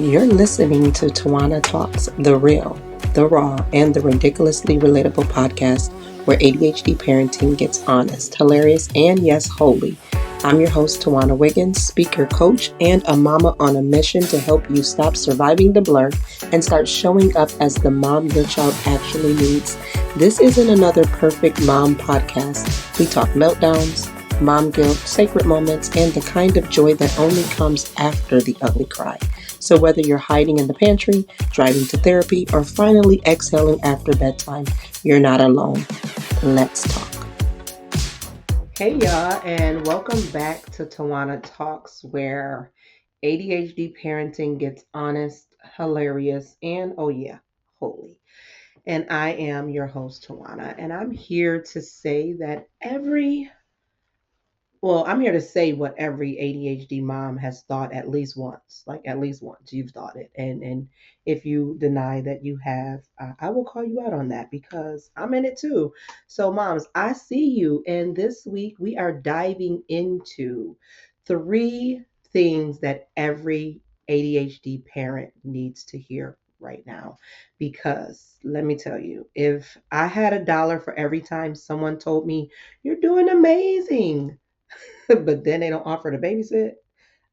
You're listening to Tawana Talks, the real, the raw, and the ridiculously relatable podcast where ADHD parenting gets honest, hilarious, and yes, holy. I'm your host, Tawana Wiggins, speaker, coach, and a mama on a mission to help you stop surviving the blur and start showing up as the mom your child actually needs. This isn't another perfect mom podcast. We talk meltdowns, mom guilt, sacred moments, and the kind of joy that only comes after the ugly cry. So whether you're hiding in the pantry, driving to therapy, or finally exhaling after bedtime, you're not alone. Let's talk. Hey y'all, and welcome back to Tawana Talks, where ADHD parenting gets honest, hilarious, and oh yeah, holy. And I am your host, Tawana, and I'm here to say that I'm here to say what every ADHD mom has thought at least once. Like at least once you've thought it. And if you deny that you have, I will call you out on that because I'm in it too. So moms, I see you. And this week we are diving into three things that every ADHD parent needs to hear right now. Because let me tell you, if I had $1 for every time someone told me, you're doing amazing, but then they don't offer to babysit.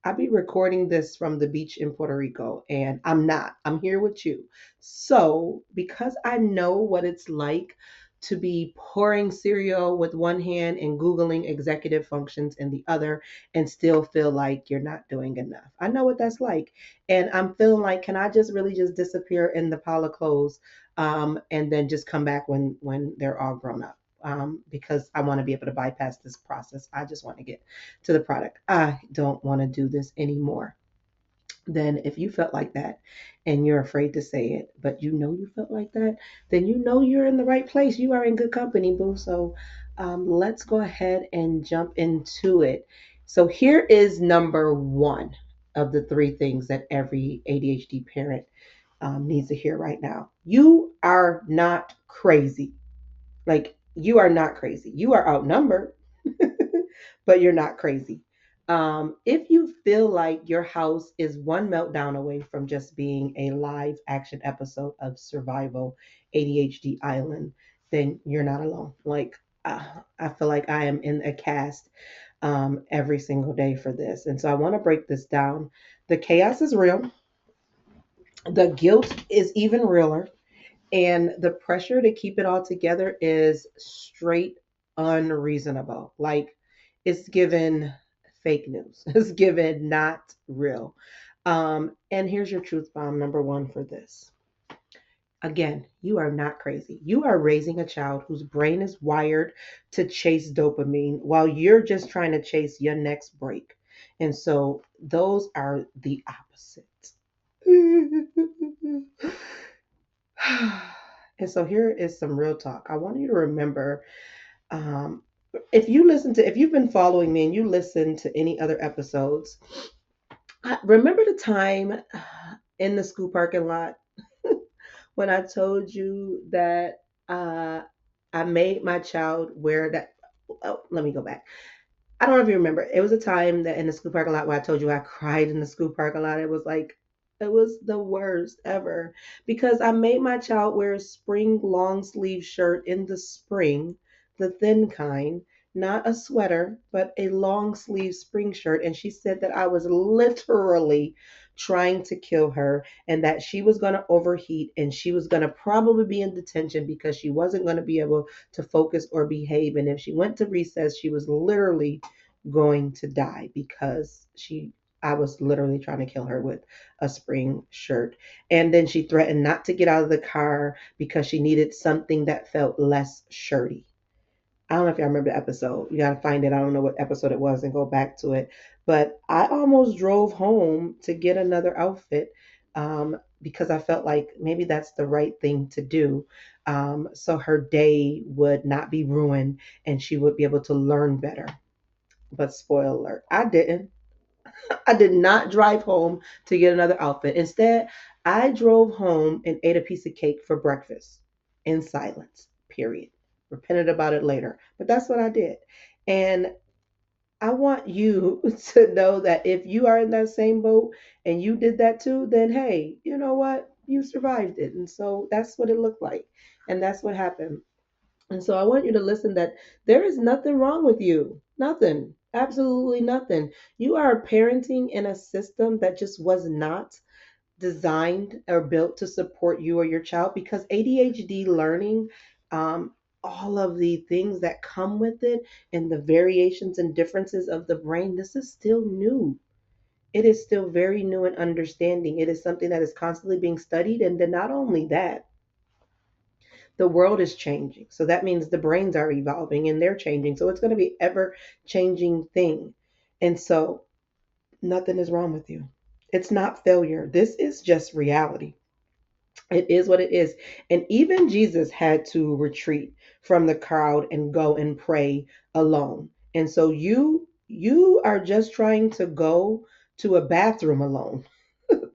I'll be recording this from the beach in Puerto Rico, and I'm not. I'm here with you. So, because I know what it's like to be pouring cereal with one hand and Googling executive functions in the other and still feel like you're not doing enough. I know what that's like. And I'm feeling like, can I just really just disappear in the pile of clothes and then just come back when they're all grown up? Because I want to be able to bypass this process. I just want to get to the product. I don't want to do this anymore. Then, if you felt like that and you're afraid to say it, but you know you felt like that, then you know you're in the right place. You are in good company, boo. So, let's go ahead and jump into it. So, here is number one of the three things that every ADHD parent needs to hear right now. You are not crazy. Like, you are not crazy. You are outnumbered, but you're not crazy. If you feel like your house is one meltdown away from just being a live action episode of Survival ADHD Island, then you're not alone. Like, I feel like I am in a cast every single day for this. And so I want to break this down. The chaos is real, the guilt is even realer, and the pressure to keep it all together is straight unreasonable. Like, it's given fake news. It's given not real. And here's your truth bomb number one for this. Again, you are not crazy. You are raising a child whose brain is wired to chase dopamine while you're just trying to chase your next break. And so those are the opposites. And so here is some real talk. I want you to remember, um, if you've been following me and you listen to any other episodes, remember the time in the school parking lot when I told you that I made my child wear that. Oh, let me go back. I don't know if you remember. It was a time that in the school parking lot where I told you I cried in the school parking lot. It was the worst ever because I made my child wear a spring long sleeve shirt in the spring, the thin kind, not a sweater, but a long sleeve spring shirt. And she said that I was literally trying to kill her and that she was going to overheat and she was going to probably be in detention because she wasn't going to be able to focus or behave. And if she went to recess, she was literally going to die because I was literally trying to kill her with a spring shirt. And then she threatened not to get out of the car because she needed something that felt less shirty. I don't know if y'all remember the episode. You got to find it. I don't know what episode it was and go back to it. But I almost drove home to get another outfit because I felt like maybe that's the right thing to do. So her day would not be ruined and she would be able to learn better. But spoiler alert, I didn't. I did not drive home to get another outfit. Instead, I drove home and ate a piece of cake for breakfast in silence, period. Repented about it later, but that's what I did. And I want you to know that if you are in that same boat and you did that too, then hey, you know what? You survived it. And so that's what it looked like. And that's what happened. And so I want you to listen that there is nothing wrong with you. Nothing. Absolutely nothing. You are parenting in a system that just was not designed or built to support you or your child because ADHD learning, um, all of the things that come with it and the variations and differences of the brain, this is still new. It is still very new in understanding. It is something that is constantly being studied. And then not only that, the world is changing. So that means the brains are evolving and they're changing. So it's going to be ever changing thing. And so nothing is wrong with you. It's not failure. This is just reality. It is what it is. And even Jesus had to retreat from the crowd and go and pray alone. And so you are just trying to go to a bathroom alone,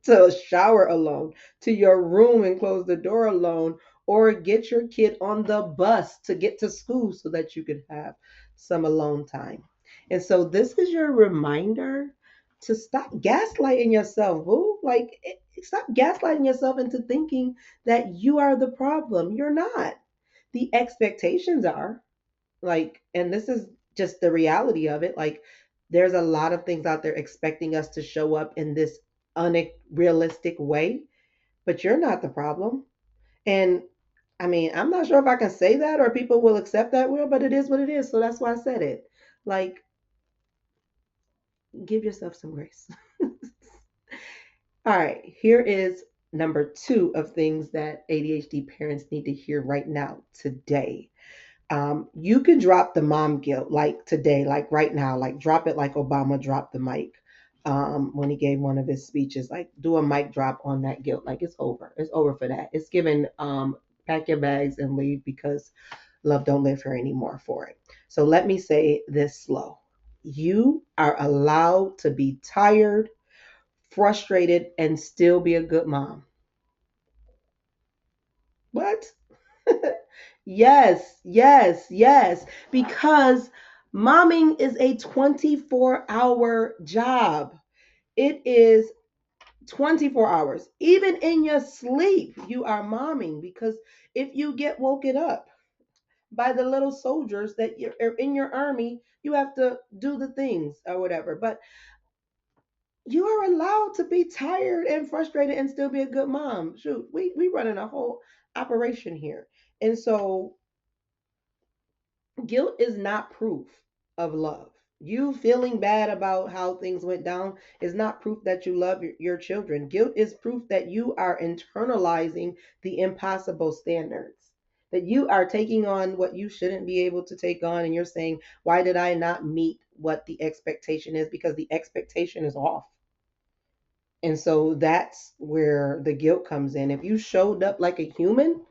to shower alone, to your room and close the door alone, or get your kid on the bus to get to school so that you can have some alone time. And so this is your reminder to stop gaslighting yourself, boo. Like stop gaslighting yourself into thinking that you are the problem. You're not. The expectations are like, and this is just the reality of it. Like there's a lot of things out there expecting us to show up in this unrealistic way, but you're not the problem. And I mean, I'm not sure if I can say that or people will accept that will, but it is what it is. So that's why I said it. Like, give yourself some grace. All right, here is number two of things that ADHD parents need to hear right now, today. You can drop the mom guilt like today, like right now, like drop it like Obama dropped the mic when he gave one of his speeches. Like do a mic drop on that guilt. Like it's over. It's over for that. It's given pack your bags and leave because love don't live here anymore for it. So let me say this slow. You are allowed to be tired, frustrated, and still be a good mom. What? Yes, yes, yes. Because momming is a 24-hour job. It is 24 hours. Even in your sleep, you are momming because if you get woken up by the little soldiers that are in your army, you have to do the things or whatever. But you are allowed to be tired and frustrated and still be a good mom. Shoot, we running a whole operation here. And so guilt is not proof of love. You feeling bad about how things went down is not proof that you love your children. Guilt is proof that you are internalizing the impossible standards, that you are taking on what you shouldn't be able to take on. And you're saying, why did I not meet what the expectation is? Because the expectation is off. And so that's where the guilt comes in. If you showed up like a human,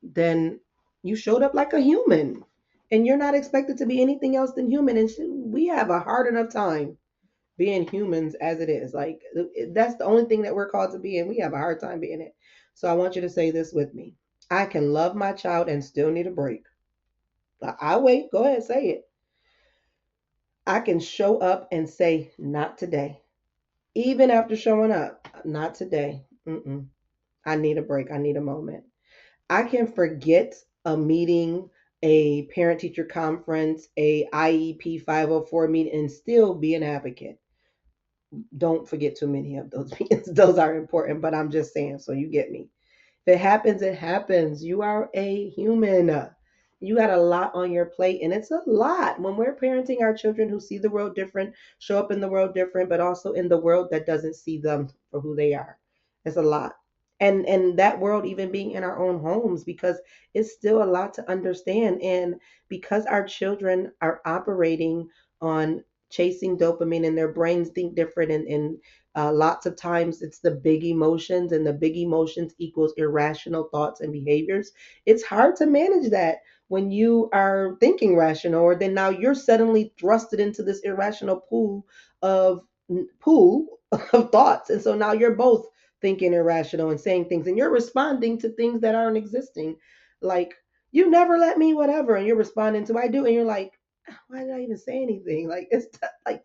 then you showed up like a human and you're not expected to be anything else than human. And we have a hard enough time being humans as it is. Like that's the only thing that we're called to be, and we have a hard time being it. So I want you to say this with me. I can love my child and still need a break. I wait. Go ahead, say it. I can show up and say, not today. Even after showing up, not today. Mm-mm. I need a break. I need a moment. I can forget a meeting, a parent teacher conference, a IEP 504 meeting, and still be an advocate. Don't forget too many of those meetings. Those are important, but I'm just saying, so you get me. If it happens, it happens. You are a human. You got a lot on your plate, and it's a lot when we're parenting our children who see the world different, show up in the world different, but also in the world that doesn't see them for who they are. It's a lot. And that world even being in our own homes because it's still a lot to understand. And because our children are operating on chasing dopamine and their brains think different and lots of times it's the big emotions, and the big emotions equals irrational thoughts and behaviors. It's hard to manage that when you are thinking rational, or then now you're suddenly thrusted into this irrational of pool of thoughts. And so now you're both thinking irrational and saying things, and you're responding to things that aren't existing. Like, you never let me, whatever. And you're responding to, I do. And you're like, why did I even say anything? Like like,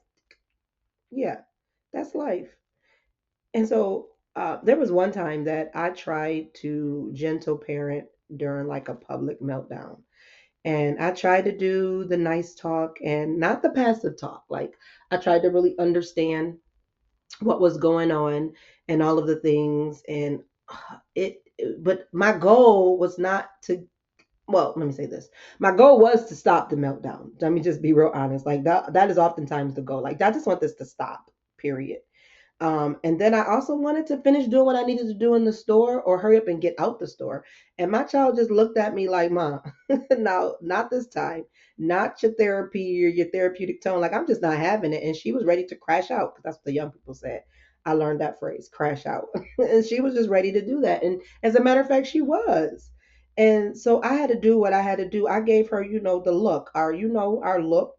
yeah, that's life. And so there was one time that I tried to gentle parent during like a public meltdown. And I tried to do the nice talk and not the passive talk. Like I tried to really understand what was going on and all of the things. And but my goal was not to, well, let me say this. My goal was to stop the meltdown. Let me just be real honest. Like that is oftentimes the goal. Like I just want this to stop, period. And then I also wanted to finish doing what I needed to do in the store or hurry up and get out the store. And my child just looked at me like, Mom, no, not this time. Not your therapy or your therapeutic tone. Like, I'm just not having it. And she was ready to crash out because that's what the young people said. I learned that phrase, crash out. And she was just ready to do that. And as a matter of fact, she was. And so I had to do what I had to do. I gave her, the look, our look,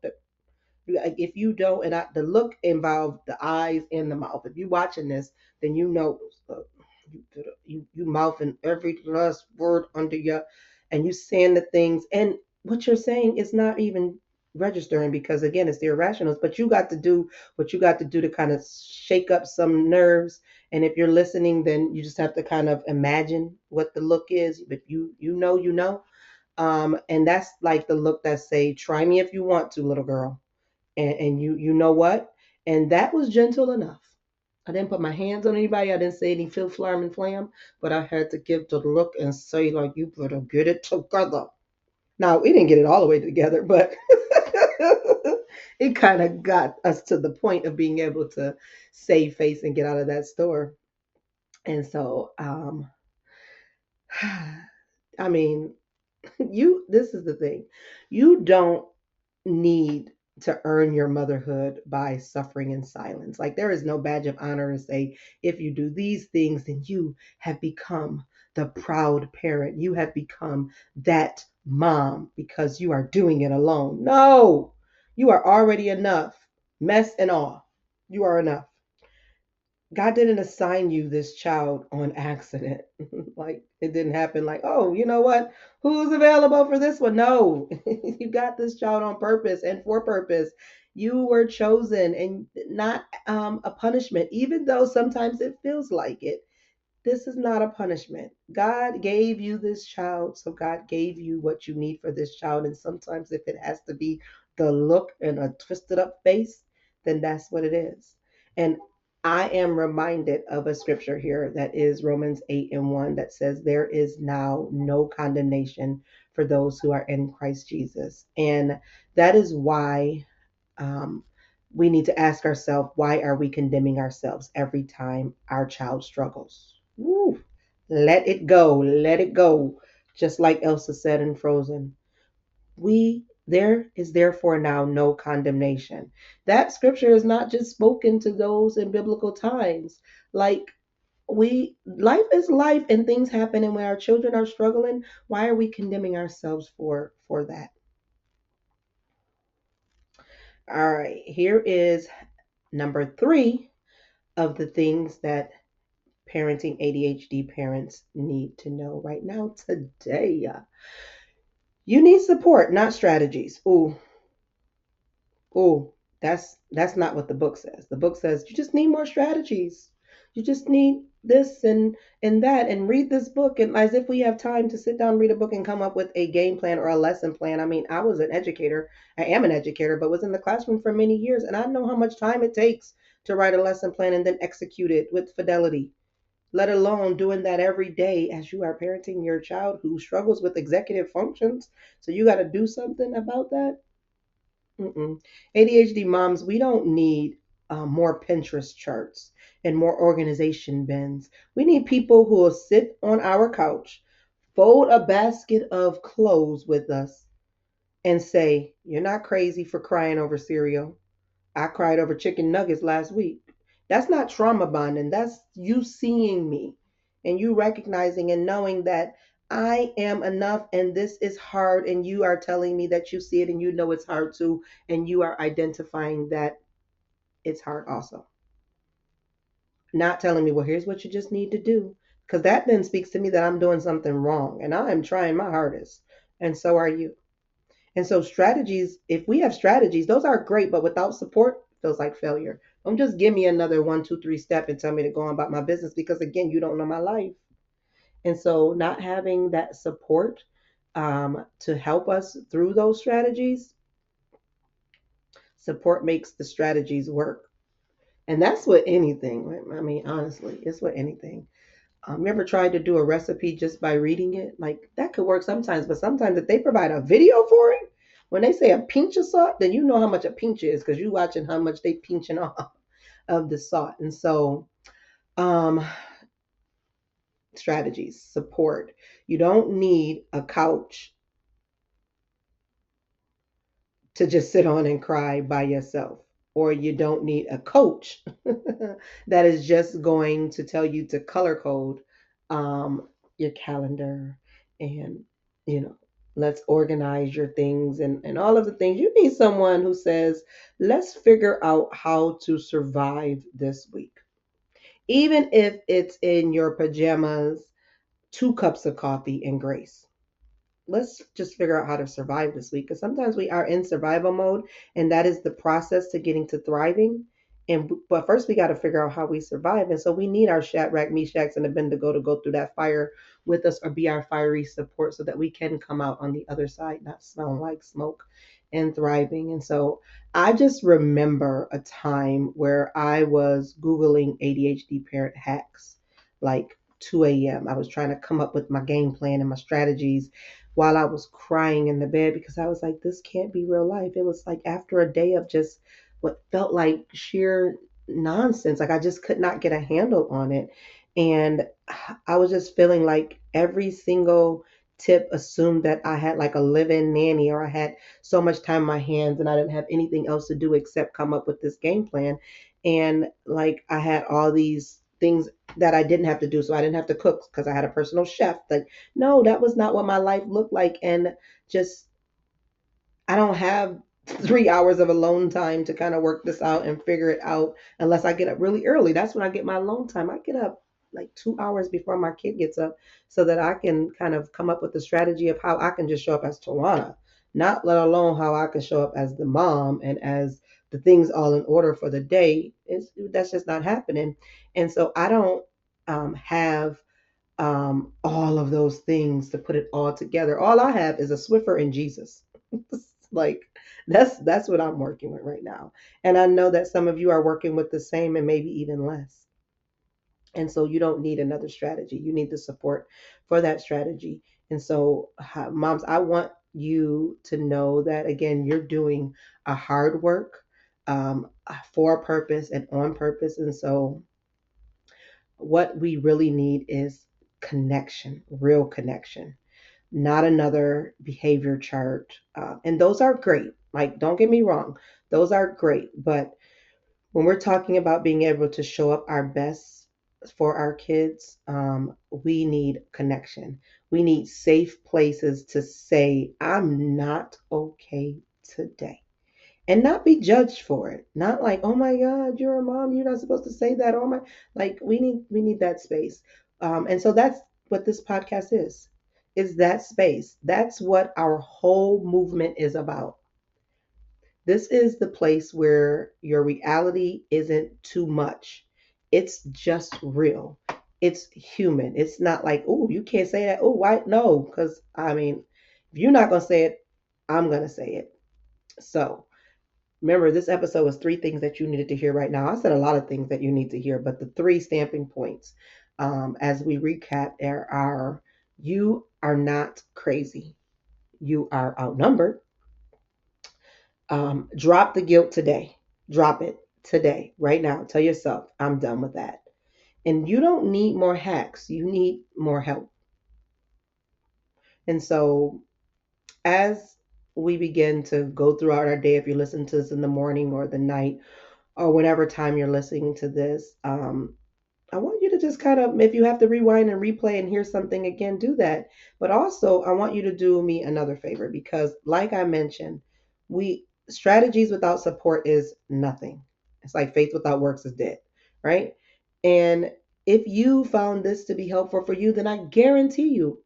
like if you don't, and the look involved the eyes and the mouth. If you're watching this, then you mouthing every last word under your, and you saying the things, and what you're saying is not even registering because again, it's the irrationals. But you got to do what you got to do to kind of shake up some nerves. And if you're listening, then you just have to kind of imagine what the look is. But you know. And that's like the look that say, "Try me if you want to, little girl." And you know what? And that was gentle enough. I didn't put my hands on anybody. I didn't say any fil flam and flam, but I had to give the look and say like, you better get it together. Now we didn't get it all the way together, but it kind of got us to the point of being able to save face and get out of that store. And so, I mean, this is the thing. You don't need to earn your motherhood by suffering in silence. Like there is no badge of honor to say, if you do these things, then you have become the proud parent. You have become that mom because you are doing it alone. No, you are already enough, mess and all. You are enough. God didn't assign you this child on accident. Like it didn't happen like, oh, you know what? Who's available for this one? No, you got this child on purpose and for purpose. You were chosen and not a punishment, even though sometimes it feels like it. This is not a punishment. God gave you this child, so God gave you what you need for this child. And sometimes, if it has to be the look and a twisted up face, then that's what it is. And I am reminded of a scripture here that is Romans 8:1 that says, there is now no condemnation for those who are in Christ Jesus. And that is why um, we need to ask ourselves, why are we condemning ourselves every time our child struggles? Woo. Let it go. Let it go. Just like Elsa said in Frozen. There is therefore now no condemnation. That scripture is not just spoken to those in biblical times. Like life is life and things happen, and when our children are struggling, why are we condemning ourselves for that? All right, here is number 3 of the things that parenting ADHD parents need to know right now today. You need support, not strategies. Ooh, that's not what the book says. The book says you just need more strategies. You just need this and that, and read this book, and as if we have time to sit down, read a book, and come up with a game plan or a lesson plan. I mean, I was an educator. I am an educator, but was in the classroom for many years, and I know how much time it takes to write a lesson plan and then execute it with fidelity, let alone doing that every day as you are parenting your child who struggles with executive functions. So you got to do something about that. Mm-mm. ADHD moms, we don't need more Pinterest charts and more organization bins. We need people who will sit on our couch, fold a basket of clothes with us, and say, you're not crazy for crying over cereal. I cried over chicken nuggets last week. That's not trauma bonding. That's you seeing me and you recognizing and knowing that I am enough and this is hard. And you are telling me that you see it and you know it's hard too. And you are identifying that it's hard also. Not telling me, well, here's what you just need to do. Because that then speaks to me that I'm doing something wrong and I am trying my hardest. And so are you. And so strategies, if we have strategies, those are great, but without support, feels like failure. Don't just give me another one, two, three step and tell me to go on about my business because again, you don't know my life. And so not having that support to help us through those strategies, support makes the strategies work. And that's with anything. Right? I mean, honestly, it's with anything. You ever tried to do a recipe just by reading it? Like that could work sometimes, but sometimes if they provide a video for it, when they say a pinch of salt, then you know how much a pinch is because you're watching how much they pinching off of the salt. And so, um, strategies, support. You don't need a couch to just sit on and cry by yourself. Or you don't need a coach that is just going to tell you to color code your calendar and, you know, let's organize your things and all of the things. You need someone who says, let's figure out how to survive this week. Even if it's in your pajamas, 2 cups of coffee and grace. Let's just figure out how to survive this week because sometimes we are in survival mode and that is the process to getting to thriving. And but first we got to figure out how we survive, and so we need our Shadrach, Meshachs, and Abednego to go through that fire with us or be our fiery support so that we can come out on the other side not smelling like smoke and thriving. And so I just remember a time where I was googling ADHD parent hacks like 2 a.m. I was trying to come up with my game plan and my strategies while I was crying in the bed because I was like, this can't be real life. It was like after a day of just what felt like sheer nonsense. Like I just could not get a handle on it. And I was just feeling like every single tip assumed that I had like a live-in nanny or I had so much time in my hands and I didn't have anything else to do except come up with this game plan. And like I had all these things that I didn't have to do. So I didn't have to cook because I had a personal chef. Like, no, that was not what my life looked like. And just I don't have 3 hours of alone time to kind of work this out and figure it out unless I get up really early. That's when I get my alone time. I get up like 2 hours before my kid gets up so that I can kind of come up with a strategy of how I can just show up as Tawana, not let alone how I can show up as the mom and as the things all in order for the day. That's just not happening. And so I don't have all of those things to put it all together. All I have is a Swiffer and Jesus. Like that's what I'm working with right now. And I know that some of you are working with the same and maybe even less. And so you don't need another strategy. You need the support for that strategy. And so moms, I want you to know that again, you're doing a hard work for a purpose and on purpose. And so what we really need is connection, real connection, not another behavior chart. And those are great. Like, don't get me wrong, those are great. But when we're talking about being able to show up our best for our kids, we need connection. We need safe places to say, I'm not okay today and not be judged for it. Not like, oh my God, you're a mom, you're not supposed to say that. Oh my, like we need that space. And so that's what this podcast is that space. That's what our whole movement is about. This is the place where your reality isn't too much. It's just real. It's human. It's not like, oh, you can't say that. Oh, why? No, because I mean, if you're not gonna say it, I'm gonna say it. So remember, this episode was 3 things that you needed to hear right now. I said a lot of things that you need to hear, but the 3 stamping points, as we recap, are you are not crazy. You are outnumbered. Drop the guilt today. Drop it today, right now. Tell yourself, I'm done with that. And you don't need more hacks. You need more help. And so, as we begin to go throughout our day, if you listen to this in the morning or the night, or whenever time you're listening to this, I want you to just kind of, if you have to rewind and replay and hear something again, do that. But also, I want you to do me another favor because, like I mentioned, we strategies without support is nothing. It's like faith without works is dead, right? And if you found this to be helpful for you, then I guarantee you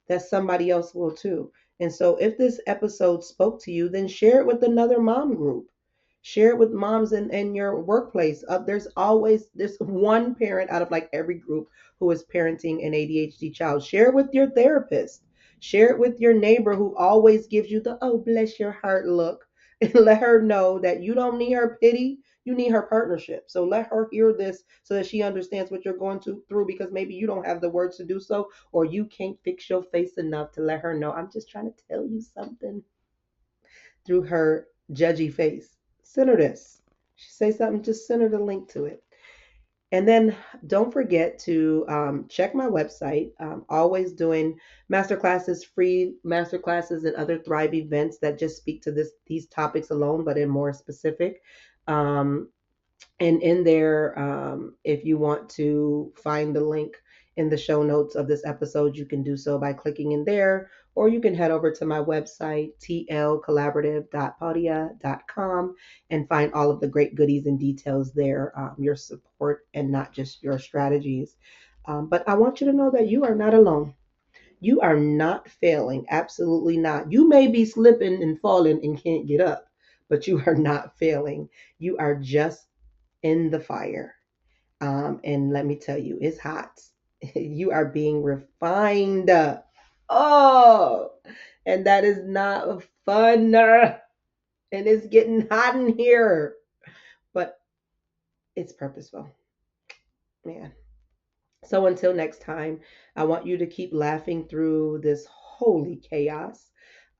that somebody else will too. And so if this episode spoke to you, then share it with another mom group. Share it with moms in your workplace. There's one parent out of like every group who is parenting an ADHD child. Share it with your therapist. Share it with your neighbor who always gives you the oh bless your heart look. And let her know that you don't need her pity, you need her partnership. So let her hear this so that she understands what you're through, because maybe you don't have the words to do so, or you can't fix your face enough to let her know, I'm just trying to tell you something through her judgy face. Send her this. She say something, just send her the link to it. And then don't forget to check my website. Always doing masterclasses, free masterclasses, and other Thrive events that just speak to these topics alone, but in more specific. Um, and in there, if you want to find the link in the show notes of this episode, you can do so by clicking in there, or you can head over to my website, tlcollaborative.podia.com, and find all of the great goodies and details there, your support, and not just your strategies. But I want you to know that you are not alone. You are not failing. Absolutely not. You may be slipping and falling and can't get up, but you are not failing. You are just in the fire. And let me tell you, it's hot. You are being refined. Oh, and that is not fun. And it's getting hot in here, but it's purposeful, man. So until next time, I want you to keep laughing through this holy chaos.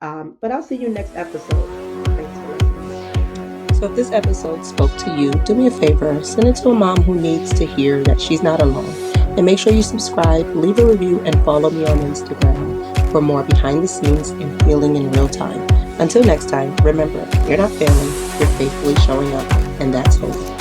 But I'll see you next episode. Thanks for listening. So if this episode spoke to you, do me a favor, send it to a mom who needs to hear that she's not alone. And make sure you subscribe, leave a review, and follow me on Instagram for more behind the scenes and healing in real time. Until next time, remember, you're not failing, you're faithfully showing up, and that's hope.